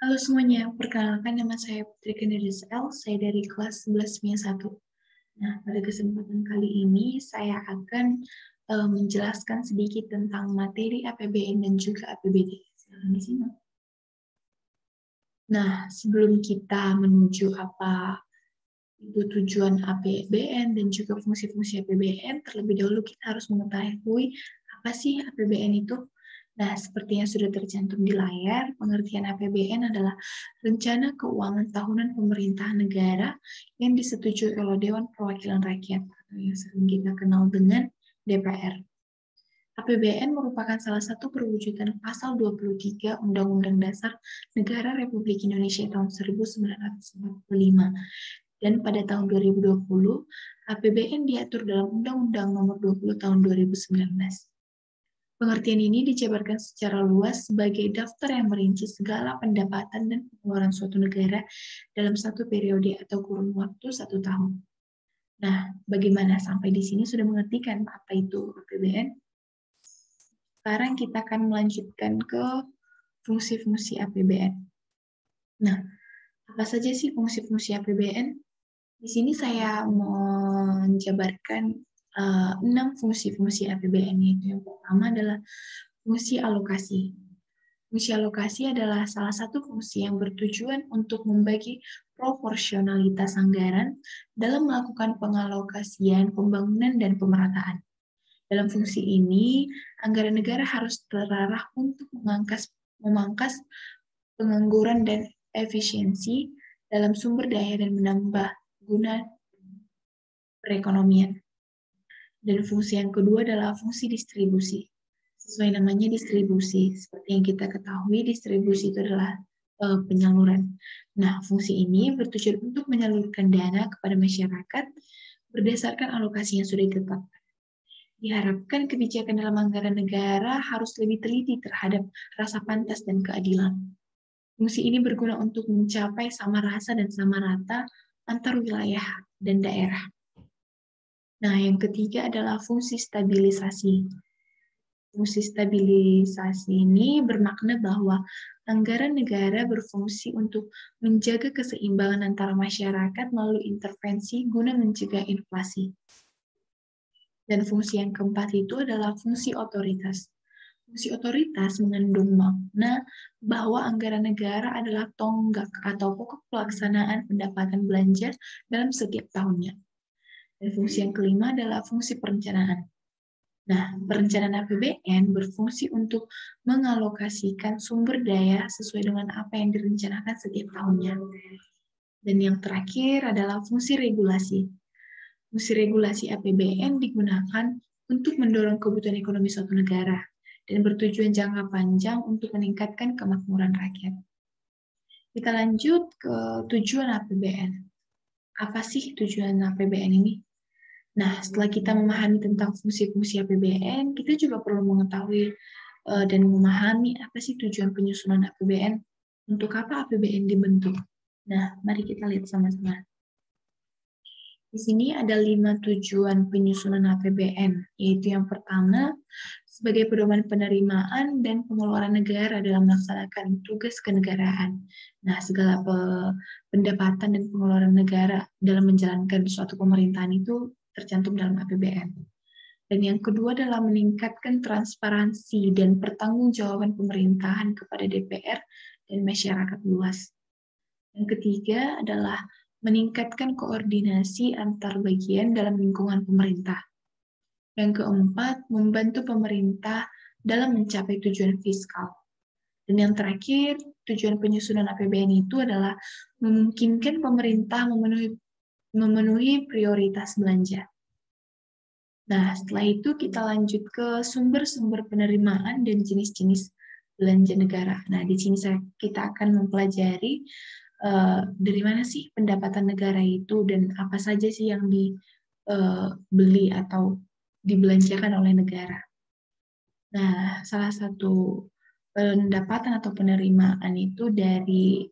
Halo semuanya, perkenalkan nama saya Putri Kendedis L, saya dari kelas 11 MIA 1. Nah, pada kesempatan kali ini saya akan menjelaskan sedikit tentang materi APBN dan juga APBD. Silakan disimak. Nah, sebelum kita menuju apa itu tujuan APBN dan juga fungsi-fungsi APBN, terlebih dahulu kita harus mengetahui apa sih APBN itu. Nah, seperti yang sudah tercantum di layar, pengertian APBN adalah rencana keuangan tahunan pemerintahan negara yang disetujui oleh Dewan Perwakilan Rakyat, atau yang sering kita kenal dengan DPR. APBN merupakan salah satu perwujudan Pasal 23 Undang-Undang Dasar Negara Republik Indonesia tahun 1945. Dan pada tahun 2020, APBN diatur dalam Undang-Undang Nomor 20 Tahun 2019. Pengertian ini dijabarkan secara luas sebagai daftar yang merinci segala pendapatan dan pengeluaran suatu negara dalam satu periode atau kurun waktu 1 tahun. Nah, bagaimana sampai di sini sudah mengerti kan apa itu APBN? Sekarang kita akan melanjutkan ke fungsi-fungsi APBN. Nah, apa saja sih fungsi-fungsi APBN? Di sini saya menjabarkan 6 fungsi-fungsi APBN, yaitu yang pertama adalah fungsi alokasi. Fungsi alokasi adalah salah satu fungsi yang bertujuan untuk membagi proporsionalitas anggaran dalam melakukan pengalokasian, pembangunan, dan pemerataan. Dalam fungsi ini, anggaran negara harus terarah untuk memangkas pengangguran dan efisiensi dalam sumber daya dan menambah guna perekonomian. Dan fungsi yang kedua adalah fungsi distribusi. Sesuai namanya distribusi, seperti yang kita ketahui, distribusi itu adalah penyaluran. Nah, fungsi ini bertujuan untuk menyalurkan dana kepada masyarakat berdasarkan alokasi yang sudah ditetapkan. Diharapkan kebijakan dalam anggaran negara harus lebih teliti terhadap rasa pantas dan keadilan. Fungsi ini berguna untuk mencapai sama rasa dan sama rata antar wilayah dan daerah. Nah, yang ketiga adalah fungsi stabilisasi. Fungsi stabilisasi ini bermakna bahwa anggaran negara berfungsi untuk menjaga keseimbangan antara masyarakat melalui intervensi guna mencegah inflasi. Dan fungsi yang keempat itu adalah fungsi otoritas. Fungsi otoritas mengandung makna bahwa anggaran negara adalah tonggak atau pokok pelaksanaan pendapatan belanja dalam setiap tahunnya. Dan fungsi yang kelima adalah fungsi perencanaan. Nah, perencanaan APBN berfungsi untuk mengalokasikan sumber daya sesuai dengan apa yang direncanakan setiap tahunnya. Dan yang terakhir adalah fungsi regulasi. Fungsi regulasi APBN digunakan untuk mendorong kebutuhan ekonomi suatu negara dan bertujuan jangka panjang untuk meningkatkan kemakmuran rakyat. Kita lanjut ke tujuan APBN. Apa sih tujuan APBN ini? Nah, setelah kita memahami tentang fungsi-fungsi APBN, kita juga perlu mengetahui dan memahami apa sih tujuan penyusunan APBN, untuk apa APBN dibentuk. Nah, mari kita lihat sama-sama. Di sini ada 5 tujuan penyusunan APBN, yaitu yang pertama, sebagai pedoman penerimaan dan pengeluaran negara dalam melaksanakan tugas kenegaraan. Nah, segala pendapatan dan pengeluaran negara dalam menjalankan suatu pemerintahan itu tercantum dalam APBN. Dan yang kedua adalah meningkatkan transparansi dan pertanggungjawaban pemerintahan kepada DPR dan masyarakat luas. Yang ketiga adalah meningkatkan koordinasi antar bagian dalam lingkungan pemerintah. Yang keempat, membantu pemerintah dalam mencapai tujuan fiskal. Dan yang terakhir, tujuan penyusunan APBN itu adalah memungkinkan pemerintah memenuhi prioritas belanja. Nah, setelah itu kita lanjut ke sumber-sumber penerimaan dan jenis-jenis belanja negara. Nah, di sini kita akan mempelajari dari mana sih pendapatan negara itu dan apa saja sih yang dibeli atau dibelanjakan oleh negara. Nah, salah satu pendapatan atau penerimaan itu dari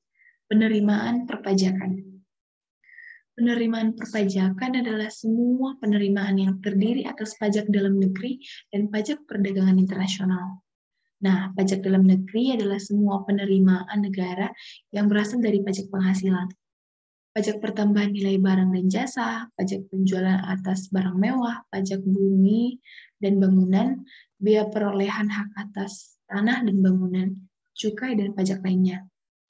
penerimaan perpajakan. Penerimaan perpajakan adalah semua penerimaan yang terdiri atas pajak dalam negeri dan pajak perdagangan internasional. Nah, pajak dalam negeri adalah semua penerimaan negara yang berasal dari pajak penghasilan. Pajak pertambahan nilai barang dan jasa, pajak penjualan atas barang mewah, pajak bumi dan bangunan, biaya perolehan hak atas tanah dan bangunan, cukai dan pajak lainnya.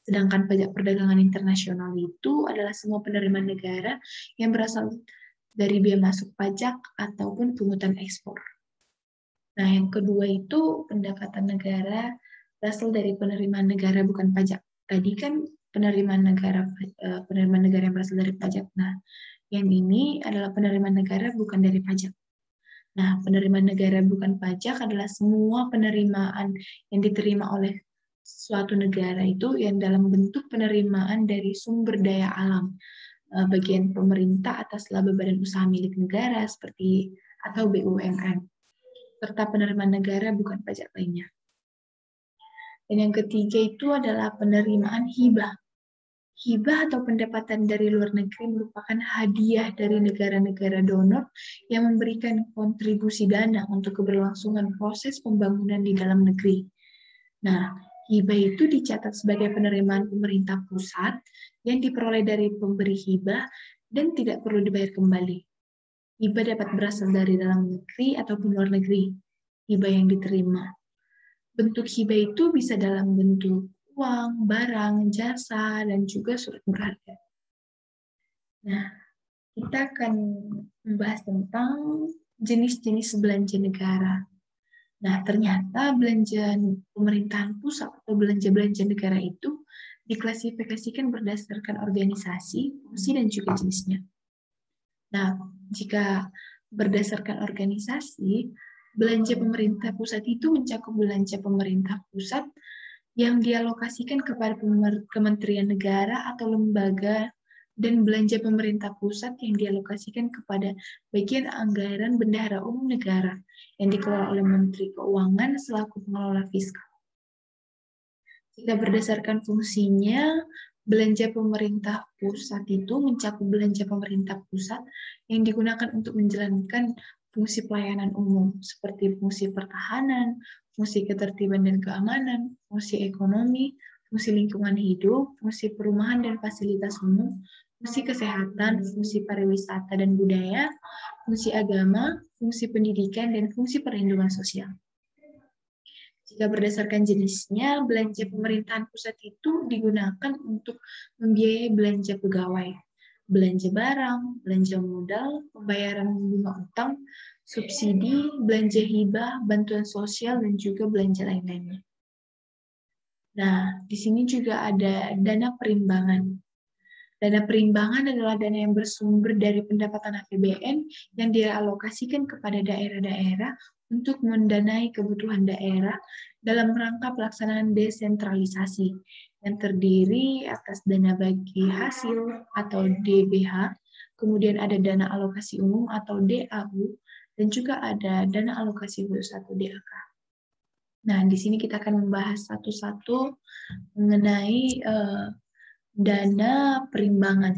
Sedangkan pajak perdagangan internasional itu adalah semua penerimaan negara yang berasal dari biaya masuk pajak ataupun pungutan ekspor. Nah, yang kedua itu pendapatan negara berasal dari penerimaan negara bukan pajak. Tadi kan penerimaan negara yang berasal dari pajak. Nah, yang ini adalah penerimaan negara bukan dari pajak. Nah, penerimaan negara bukan pajak adalah semua penerimaan yang diterima oleh suatu negara itu yang dalam bentuk penerimaan dari sumber daya alam, bagian pemerintah atas laba badan usaha milik negara seperti atau BUMN, serta penerimaan negara bukan pajak lainnya. Dan yang ketiga itu adalah penerimaan hibah. Hibah atau pendapatan dari luar negeri merupakan hadiah dari negara-negara donor yang memberikan kontribusi dana untuk keberlangsungan proses pembangunan di dalam negeri. Nah, hibah itu dicatat sebagai penerimaan pemerintah pusat yang diperoleh dari pemberi hibah dan tidak perlu dibayar kembali. Hibah dapat berasal dari dalam negeri ataupun luar negeri. Hibah yang diterima. Bentuk hibah itu bisa dalam bentuk uang, barang, jasa, dan juga surat berharga. Nah, kita akan membahas tentang jenis-jenis belanja negara. Nah, ternyata belanja pemerintahan pusat atau belanja-belanja negara itu diklasifikasikan berdasarkan organisasi, fungsi, dan juga jenisnya. Nah, jika berdasarkan organisasi, belanja pemerintah pusat itu mencakup belanja pemerintah pusat yang dialokasikan kepada kementerian negara atau lembaga dan belanja pemerintah pusat yang dialokasikan kepada bagian anggaran bendahara umum negara yang dikelola oleh Menteri Keuangan selaku pengelola fiskal. Jika berdasarkan fungsinya, belanja pemerintah pusat itu mencakup belanja pemerintah pusat yang digunakan untuk menjalankan fungsi pelayanan umum seperti fungsi pertahanan, fungsi ketertiban dan keamanan, fungsi ekonomi, fungsi lingkungan hidup, fungsi perumahan dan fasilitas umum, fungsi kesehatan, fungsi pariwisata dan budaya, fungsi agama, fungsi pendidikan, dan fungsi perlindungan sosial. Jika berdasarkan jenisnya, belanja pemerintahan pusat itu digunakan untuk membiayai belanja pegawai, belanja barang, belanja modal, pembayaran bunga utang, subsidi, belanja hibah, bantuan sosial, dan juga belanja lain-lainnya. Nah, di sini juga ada dana perimbangan. Dana perimbangan adalah dana yang bersumber dari pendapatan APBN yang dialokasikan kepada daerah-daerah untuk mendanai kebutuhan daerah dalam rangka pelaksanaan desentralisasi yang terdiri atas dana bagi hasil atau DBH, kemudian ada dana alokasi umum atau DAU, dan juga ada dana alokasi khusus atau DAK. Nah, di sini kita akan membahas satu-satu mengenai dana perimbangan.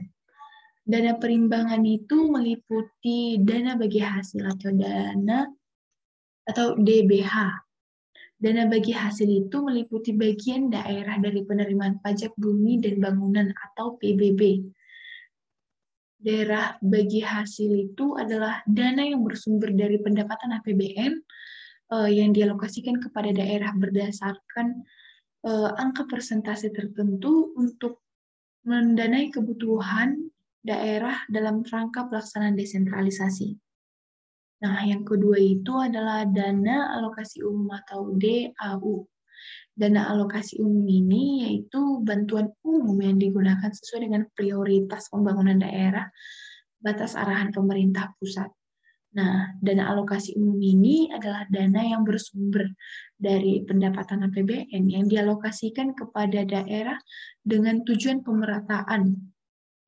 Dana perimbangan itu meliputi dana bagi hasil atau DBH. Dana bagi hasil itu meliputi bagian daerah dari penerimaan pajak bumi dan bangunan atau PBB. Daerah bagi hasil itu adalah dana yang bersumber dari pendapatan APBN yang dialokasikan kepada daerah berdasarkan angka persentase tertentu untuk mendanai kebutuhan daerah dalam rangka pelaksanaan desentralisasi. Nah, yang kedua itu adalah dana alokasi umum atau DAU. Dana alokasi umum ini yaitu bantuan umum yang digunakan sesuai dengan prioritas pembangunan daerah, batas arahan pemerintah pusat. Nah, dana alokasi umum ini adalah dana yang bersumber dari pendapatan APBN yang dialokasikan kepada daerah dengan tujuan pemerataan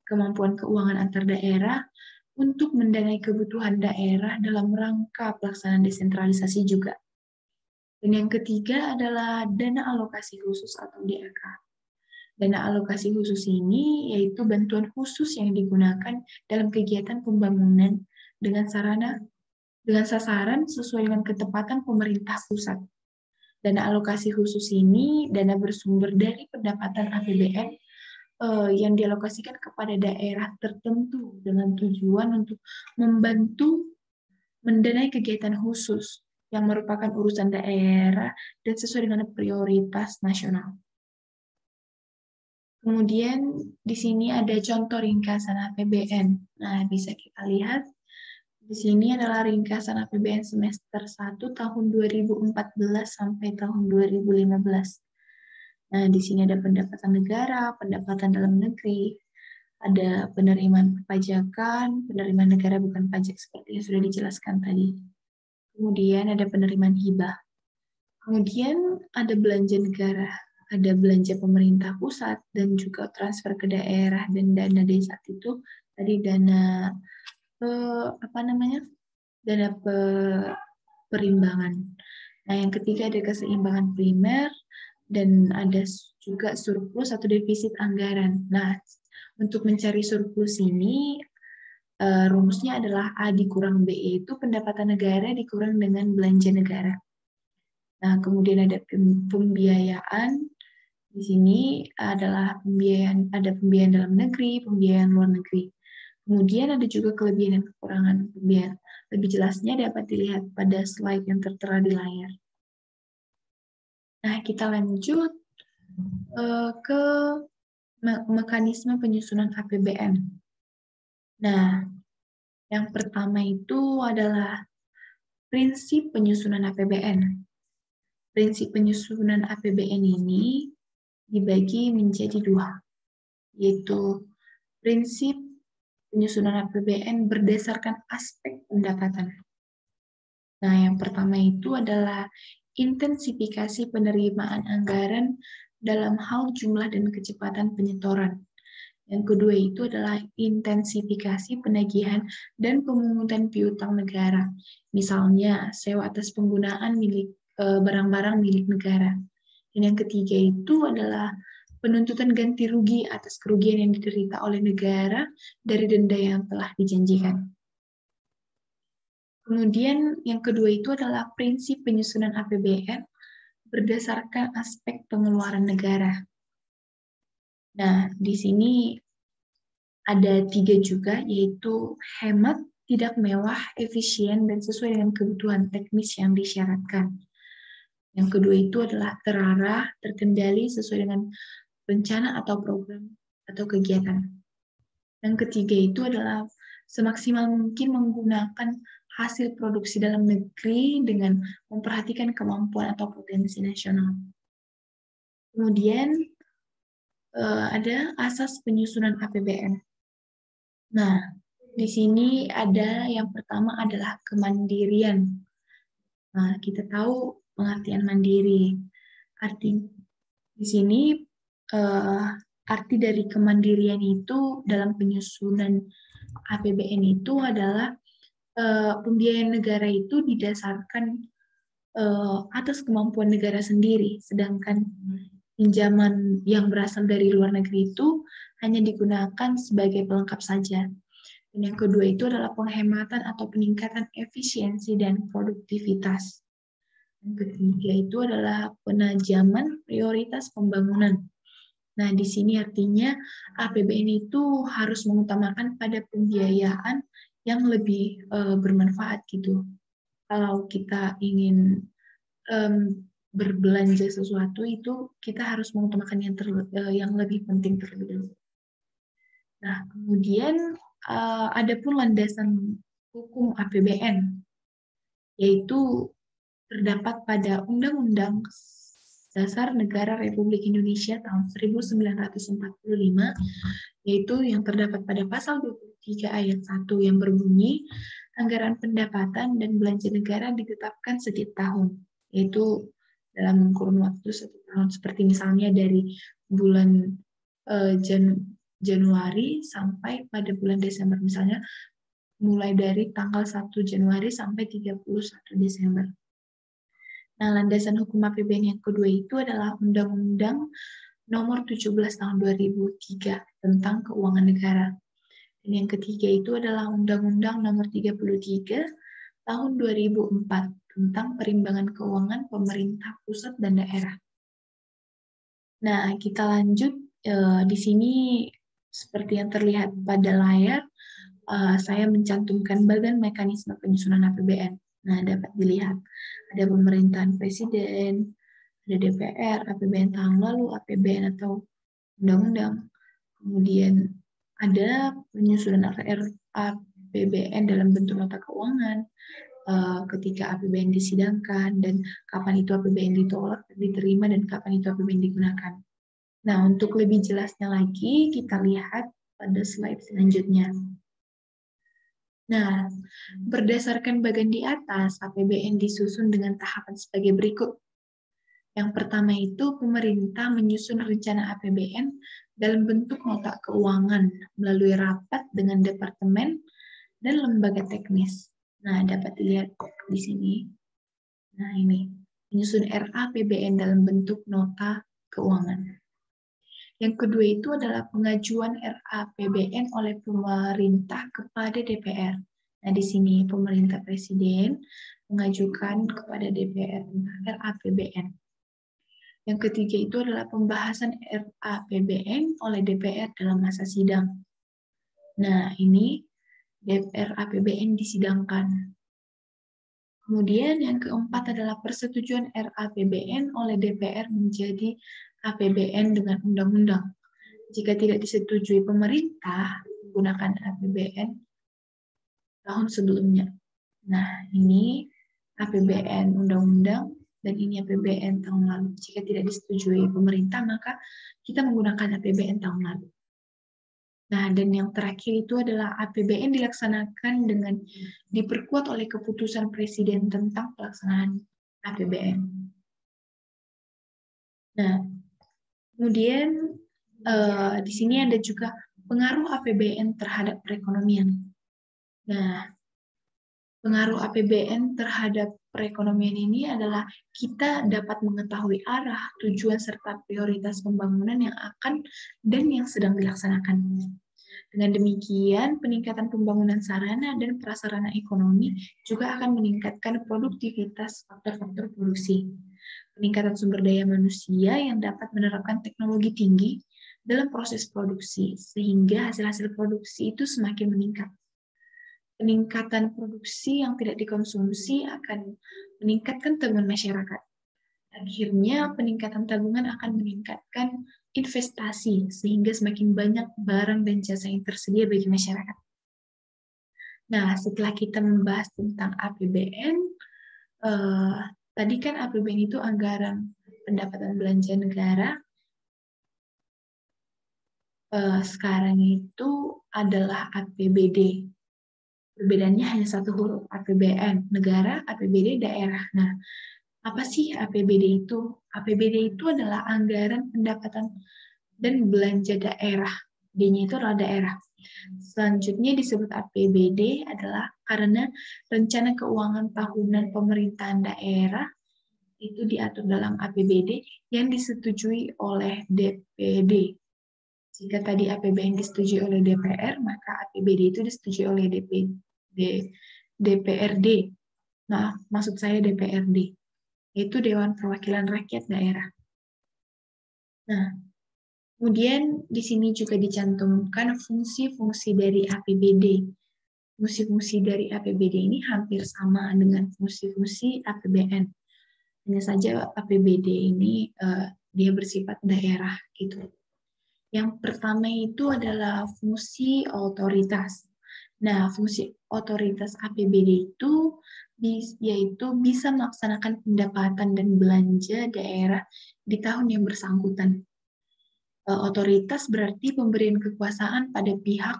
kemampuan keuangan antar daerah untuk mendanai kebutuhan daerah dalam rangka pelaksanaan desentralisasi juga. Dan yang ketiga adalah dana alokasi khusus atau DAK. Dana alokasi khusus ini yaitu bantuan khusus yang digunakan dalam kegiatan pembangunan dengan sasaran sesuai dengan ketepatan pemerintah pusat. Dana alokasi khusus ini dana bersumber dari pendapatan APBN yang dialokasikan kepada daerah tertentu dengan tujuan untuk membantu mendanai kegiatan khusus yang merupakan urusan daerah dan sesuai dengan prioritas nasional. Kemudian di sini ada contoh ringkasan APBN. Nah, bisa kita lihat di sini adalah ringkasan APBN semester 1 tahun 2014 sampai tahun 2015. Nah, di sini ada pendapatan negara, pendapatan dalam negeri, ada penerimaan perpajakan, penerimaan negara bukan pajak seperti yang sudah dijelaskan tadi. Kemudian ada penerimaan hibah. Kemudian ada belanja negara, ada belanja pemerintah pusat dan juga transfer ke daerah dan dana desa itu tadi dana dana perimbangan. Nah, yang ketiga ada keseimbangan primer dan ada juga surplus atau defisit anggaran. Nah, untuk mencari surplus ini rumusnya adalah A dikurang B, yaitu pendapatan negara dikurang dengan belanja negara. Nah, kemudian ada pembiayaan. Di sini adalah ada pembiayaan dalam negeri, pembiayaan luar negeri. Kemudian ada juga kelebihan dan kekurangan pembiayaan. Lebih jelasnya dapat dilihat pada slide yang tertera di layar. Nah, kita lanjut ke mekanisme penyusunan APBN. Nah, yang pertama itu adalah prinsip penyusunan APBN. Prinsip penyusunan APBN ini dibagi menjadi dua, yaitu prinsip penyusunan APBN berdasarkan aspek pendapatan. Nah, yang pertama itu adalah intensifikasi penerimaan anggaran dalam hal jumlah dan kecepatan penyetoran. Yang kedua itu adalah intensifikasi penagihan dan pemungutan piutang negara. Misalnya, sewa atas penggunaan barang-barang milik negara. Dan yang ketiga itu adalah penuntutan ganti rugi atas kerugian yang diderita oleh negara dari denda yang telah dijanjikan. Kemudian yang kedua itu adalah prinsip penyusunan APBN berdasarkan aspek pengeluaran negara. Nah, di sini ada 3 juga, yaitu hemat, tidak mewah, efisien, dan sesuai dengan kebutuhan teknis yang disyaratkan. Yang kedua itu adalah terarah, terkendali sesuai dengan rencana atau program atau kegiatan. Yang ketiga itu adalah semaksimal mungkin menggunakan hasil produksi dalam negeri dengan memperhatikan kemampuan atau potensi nasional. Kemudian ada asas penyusunan APBN. Nah, di sini ada yang pertama adalah kemandirian. Nah, kita tahu pengertian mandiri. Arti di sini arti dari kemandirian itu dalam penyusunan APBN itu adalah pembiayaan negara itu didasarkan atas kemampuan negara sendiri, sedangkan pinjaman yang berasal dari luar negeri itu hanya digunakan sebagai pelengkap saja. Dan yang kedua itu adalah penghematan atau peningkatan efisiensi dan produktivitas. Yang ketiga itu adalah penajaman prioritas pembangunan. Nah, di sini artinya APBN itu harus mengutamakan pada pembiayaan yang lebih bermanfaat gitu. Kalau kita ingin berbelanja sesuatu itu kita harus mengutamakan yang lebih penting terlebih dahulu. Nah, kemudian ada pun landasan hukum APBN, yaitu terdapat pada Undang-Undang Dasar Negara Republik Indonesia tahun 1945, yaitu yang terdapat pada pasal 23 ayat 1 yang berbunyi, anggaran pendapatan dan belanja negara ditetapkan setiap tahun, yaitu dalam kurun waktu 1 tahun, seperti misalnya dari bulan Januari sampai pada bulan Desember, misalnya mulai dari tanggal 1 Januari sampai 31 Desember. Nah, landasan hukum APBN yang kedua itu adalah Undang-Undang Nomor 17 Tahun 2003 tentang Keuangan Negara. Dan yang ketiga itu adalah Undang-Undang Nomor 33 Tahun 2004 tentang perimbangan keuangan pemerintah pusat dan daerah. Nah, kita lanjut di sini seperti yang terlihat pada layar, saya mencantumkan bagan mekanisme penyusunan APBN. Nah, dapat dilihat ada pemerintahan presiden, ada DPR, APBN tahun lalu, APBN atau undang-undang. Kemudian ada penyusunan APBN dalam bentuk nota keuangan, ketika APBN disidangkan, dan kapan itu APBN ditolak, diterima, dan kapan itu APBN digunakan. Nah, untuk lebih jelasnya lagi, kita lihat pada slide selanjutnya. Nah, berdasarkan bagian di atas, APBN disusun dengan tahapan sebagai berikut. Yang pertama itu, pemerintah menyusun rencana APBN dalam bentuk nota keuangan melalui rapat dengan departemen dan lembaga teknis. Nah, dapat dilihat di sini. Nah, ini menyusun RAPBN dalam bentuk nota keuangan. Yang kedua itu adalah pengajuan RAPBN oleh pemerintah kepada DPR. Nah, di sini pemerintah presiden mengajukan kepada DPR tentang RAPBN. Yang ketiga itu adalah pembahasan RAPBN oleh DPR dalam masa sidang. Nah, ini RAPBN disidangkan. Kemudian yang keempat adalah persetujuan RAPBN oleh DPR menjadi APBN dengan undang-undang. Jika tidak disetujui pemerintah, menggunakan APBN tahun sebelumnya. Nah, ini APBN undang-undang dan ini APBN tahun lalu. Jika tidak disetujui pemerintah, maka kita menggunakan APBN tahun lalu. Nah, dan yang terakhir itu adalah APBN dilaksanakan dengan diperkuat oleh keputusan Presiden tentang pelaksanaan APBN. Nah, kemudian di sini ada juga pengaruh APBN terhadap perekonomian. Nah, pengaruh APBN terhadap perekonomian ini adalah kita dapat mengetahui arah, tujuan, serta prioritas pembangunan yang akan dan yang sedang dilaksanakan. Dengan demikian, peningkatan pembangunan sarana dan prasarana ekonomi juga akan meningkatkan produktivitas faktor-faktor produksi. Peningkatan sumber daya manusia yang dapat menerapkan teknologi tinggi dalam proses produksi, sehingga hasil-hasil produksi itu semakin meningkat. Peningkatan produksi yang tidak dikonsumsi akan meningkatkan tabungan masyarakat. Akhirnya, peningkatan tabungan akan meningkatkan investasi, sehingga semakin banyak barang dan jasa yang tersedia bagi masyarakat. Nah, setelah kita membahas tentang APBN, tadi kan APBN itu anggaran pendapatan belanja negara. Sekarang itu adalah APBD. Perbedaannya hanya satu huruf, APBN negara, APBD daerah. Nah, apa sih APBD itu? APBD itu adalah anggaran pendapatan dan belanja daerah. D-nya itu adalah daerah. Selanjutnya disebut APBD adalah karena rencana keuangan tahunan pemerintahan daerah itu diatur dalam APBD yang disetujui oleh DPD. Jika tadi APBN disetujui oleh DPR, maka APBD itu disetujui oleh DPRD. Nah, maksud saya DPRD, yaitu Dewan Perwakilan Rakyat Daerah. Nah, kemudian di sini juga dicantumkan fungsi-fungsi dari APBD. Fungsi-fungsi dari APBD ini hampir sama dengan fungsi-fungsi APBN. Hanya saja APBD ini dia bersifat daerah gitu. Yang pertama itu adalah fungsi otoritas. Nah, fungsi otoritas APBD itu yaitu bisa melaksanakan pendapatan dan belanja daerah di tahun yang bersangkutan. Otoritas berarti pemberian kekuasaan pada pihak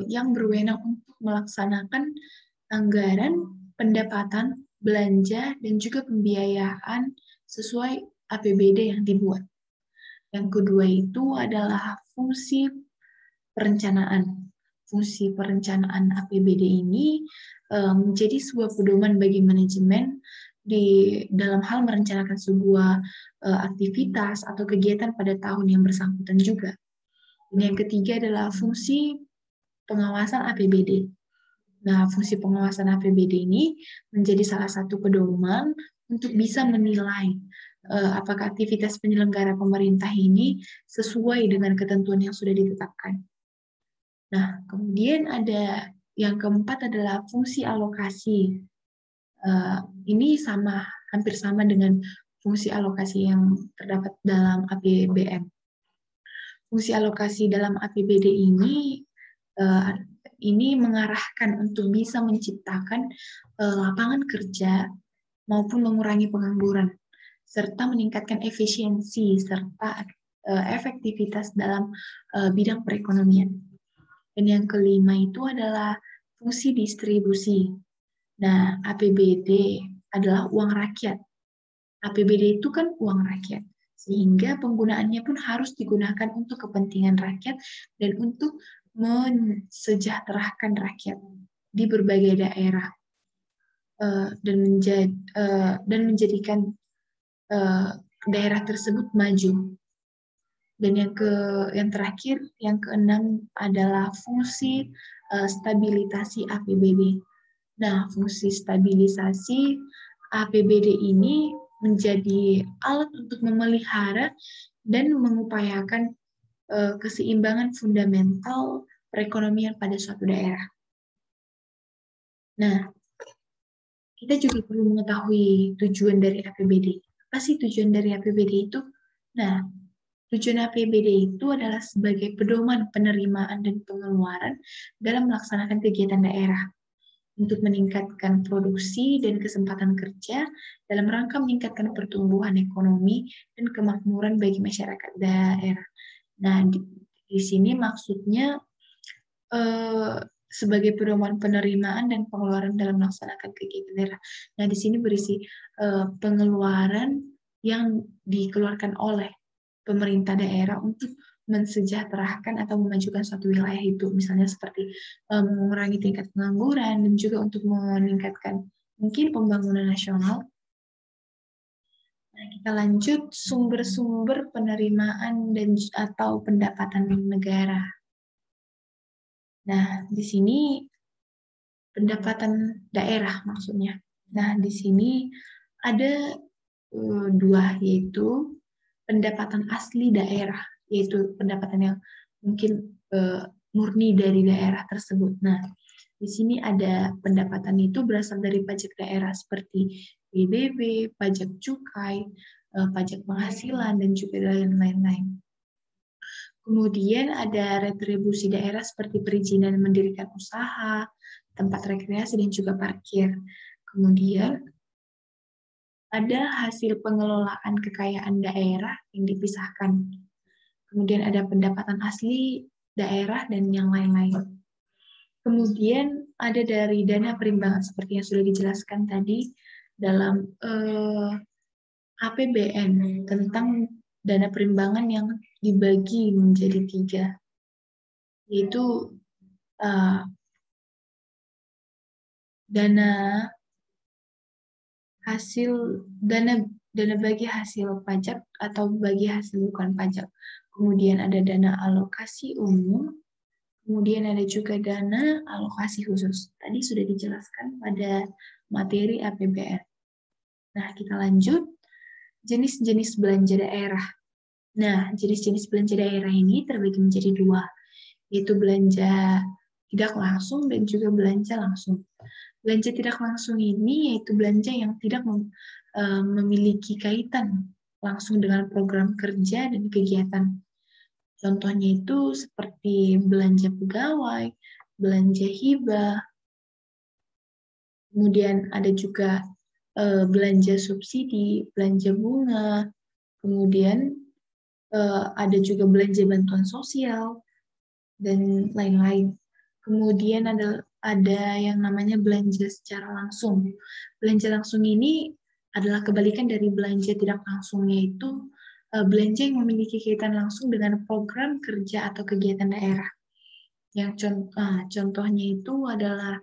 yang berwenang untuk melaksanakan anggaran, pendapatan, belanja, dan juga pembiayaan sesuai APBD yang dibuat. Yang kedua itu adalah fungsi perencanaan. Fungsi perencanaan APBD ini menjadi sebuah pedoman bagi manajemen di dalam hal merencanakan sebuah aktivitas atau kegiatan pada tahun yang bersangkutan juga. Dan yang ketiga adalah fungsi pengawasan APBD. Nah, fungsi pengawasan APBD ini menjadi salah satu pedoman untuk bisa menilai apakah aktivitas penyelenggara pemerintah ini sesuai dengan ketentuan yang sudah ditetapkan. Nah, kemudian ada yang keempat adalah fungsi alokasi. Ini hampir sama dengan fungsi alokasi yang terdapat dalam APBN. Fungsi alokasi dalam APBD ini mengarahkan untuk bisa menciptakan lapangan kerja maupun mengurangi pengangguran, serta meningkatkan efisiensi serta efektivitas dalam bidang perekonomian. Dan yang kelima itu adalah fungsi distribusi. Nah, APBD adalah uang rakyat. APBD itu kan uang rakyat, sehingga penggunaannya pun harus digunakan untuk kepentingan rakyat dan untuk mensejahterakan rakyat di berbagai daerah dan menjadikan daerah tersebut maju. Dan yang terakhir, yang keenam adalah fungsi stabilisasi APBD. Nah, fungsi stabilisasi APBD ini menjadi alat untuk memelihara dan mengupayakan keseimbangan fundamental perekonomian pada suatu daerah. Nah, kita juga perlu mengetahui tujuan dari APBD. Apa sih tujuan dari APBD itu? Nah, tujuan APBD itu adalah sebagai pedoman penerimaan dan pengeluaran dalam melaksanakan kegiatan daerah untuk meningkatkan produksi dan kesempatan kerja dalam rangka meningkatkan pertumbuhan ekonomi dan kemakmuran bagi masyarakat daerah. Nah, di sini maksudnya sebagai pedoman penerimaan dan pengeluaran dalam melaksanakan kegiatan daerah. Nah, di sini berisi pengeluaran yang dikeluarkan oleh pemerintah daerah untuk mensejahterakan atau memajukan suatu wilayah itu, misalnya seperti mengurangi tingkat pengangguran dan juga untuk meningkatkan mungkin pembangunan nasional. Nah, kita lanjut sumber-sumber penerimaan dan atau pendapatan negara. Nah, di sini pendapatan daerah maksudnya. Nah, di sini ada dua, yaitu pendapatan asli daerah, yaitu pendapatan yang mungkin murni dari daerah tersebut. Nah, di sini ada pendapatan itu berasal dari pajak daerah seperti PBB, pajak cukai, pajak penghasilan, dan juga lain-lain. Kemudian ada retribusi daerah seperti perizinan mendirikan usaha, tempat rekreasi, dan juga parkir. Kemudian ada hasil pengelolaan kekayaan daerah yang dipisahkan. Kemudian ada pendapatan asli daerah dan yang lain-lain. Kemudian ada dari dana perimbangan seperti yang sudah dijelaskan tadi dalam APBN tentang dana perimbangan yang dibagi menjadi 3, yaitu dana bagi hasil pajak atau bagi hasil bukan pajak. Kemudian ada dana alokasi umum, kemudian ada juga dana alokasi khusus. Tadi sudah dijelaskan pada materi APBN. Nah, kita lanjut. Jenis-jenis belanja daerah. Nah, jenis-jenis belanja daerah ini terbagi menjadi 2, yaitu belanja tidak langsung dan juga belanja langsung. Belanja tidak langsung ini yaitu belanja yang tidak memiliki kaitan langsung dengan program kerja dan kegiatan. Contohnya itu seperti belanja pegawai, belanja hibah, kemudian ada juga belanja subsidi, belanja bunga, kemudian ada juga belanja bantuan sosial, dan lain-lain. Kemudian ada yang namanya belanja secara langsung. Belanja langsung ini adalah kebalikan dari belanja tidak langsung, yaitu belanja yang memiliki kaitan langsung dengan program kerja atau kegiatan daerah. Yang contohnya itu adalah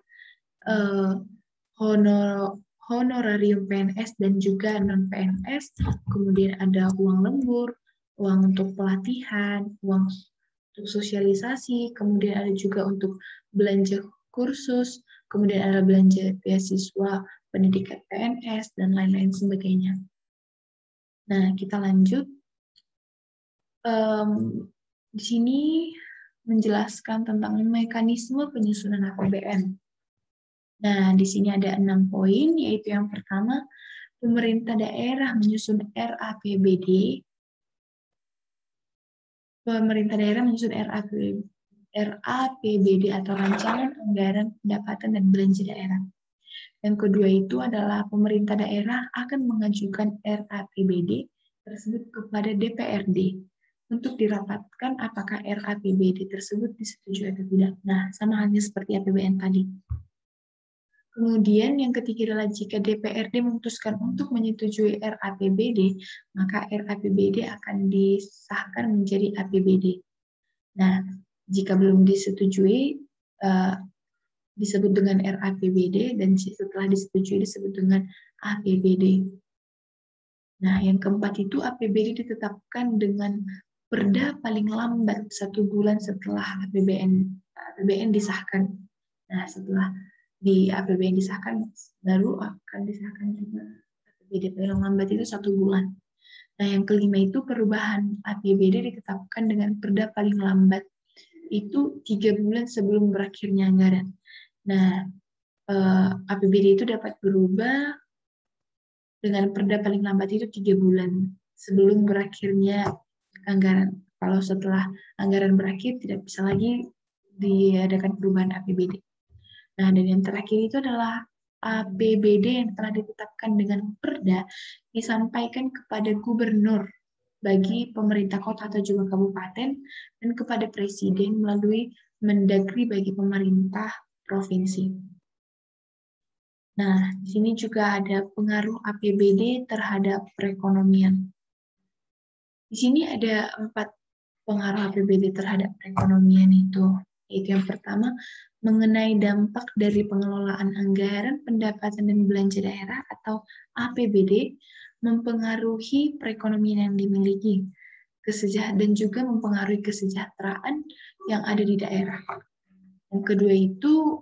honorarium PNS dan juga non-PNS, kemudian ada uang lembur, uang untuk pelatihan, uang untuk sosialisasi, kemudian ada juga untuk belanja kursus, kemudian ada belanja beasiswa, pendidikan PNS, dan lain-lain sebagainya. Nah, kita lanjut. Di sini menjelaskan tentang mekanisme penyusunan APBN. Nah, di sini ada 6 poin, yaitu yang pertama, pemerintah daerah menyusun RAPBD. Pemerintah daerah menyusun RAPBD atau Rancangan Anggaran Pendapatan dan Belanja Daerah. Yang kedua itu adalah pemerintah daerah akan mengajukan RAPBD tersebut kepada DPRD untuk dirapatkan apakah RAPBD tersebut disetujui atau tidak. Nah, sama halnya seperti APBN tadi. Kemudian yang ketiga adalah jika DPRD memutuskan untuk menyetujui RAPBD, maka RAPBD akan disahkan menjadi APBD. Nah, jika belum disetujui, disebut dengan RAPBD, dan setelah disetujui disebut dengan APBD. Nah, yang keempat itu APBD ditetapkan dengan perda paling lambat 1 bulan setelah APBN disahkan. Nah, setelah di APBN disahkan, baru akan disahkan juga APBD paling lambat itu 1 bulan. Nah, yang kelima itu perubahan APBD ditetapkan dengan perda paling lambat itu 3 bulan sebelum berakhirnya anggaran. Nah, APBD itu dapat berubah dengan perda paling lambat itu 3 bulan sebelum berakhirnya anggaran. Kalau setelah anggaran berakhir, tidak bisa lagi diadakan perubahan APBD. Nah, dan yang terakhir itu adalah APBD yang telah ditetapkan dengan perda disampaikan kepada gubernur bagi pemerintah kota atau juga kabupaten dan kepada presiden melalui Mendagri bagi pemerintah provinsi. Nah, di sini juga ada pengaruh APBD terhadap perekonomian. Di sini ada 4 pengaruh APBD terhadap perekonomian itu. Yaitu yang pertama, mengenai dampak dari pengelolaan anggaran pendapatan dan belanja daerah atau APBD mempengaruhi perekonomian yang dimiliki, dan juga mempengaruhi kesejahteraan yang ada di daerah. Yang kedua itu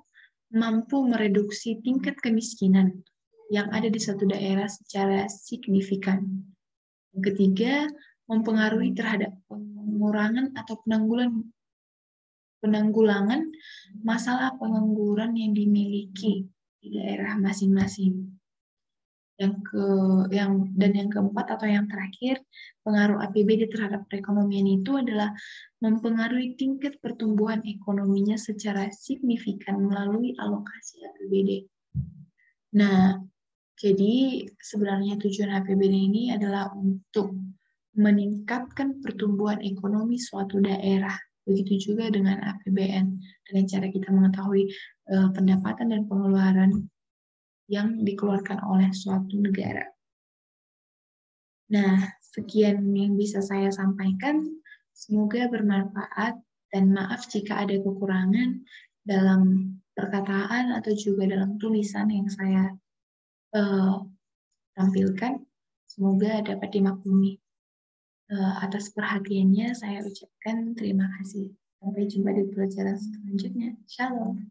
mampu mereduksi tingkat kemiskinan yang ada di satu daerah secara signifikan. Yang ketiga, mempengaruhi terhadap pengurangan atau penanggulangan masalah pengangguran yang dimiliki di daerah masing-masing. Yang keempat atau yang terakhir, pengaruh APBD terhadap perekonomian itu adalah mempengaruhi tingkat pertumbuhan ekonominya secara signifikan melalui alokasi APBD. Nah, jadi sebenarnya tujuan APBD ini adalah untuk meningkatkan pertumbuhan ekonomi suatu daerah. Begitu juga dengan APBN, dengan cara kita mengetahui pendapatan dan pengeluaran yang dikeluarkan oleh suatu negara. Nah, sekian yang bisa saya sampaikan. Semoga bermanfaat dan maaf jika ada kekurangan dalam perkataan atau juga dalam tulisan yang saya tampilkan. Semoga dapat dimaklumi. Atas perhatiannya saya ucapkan terima kasih. Sampai jumpa di pelajaran selanjutnya. Shalom.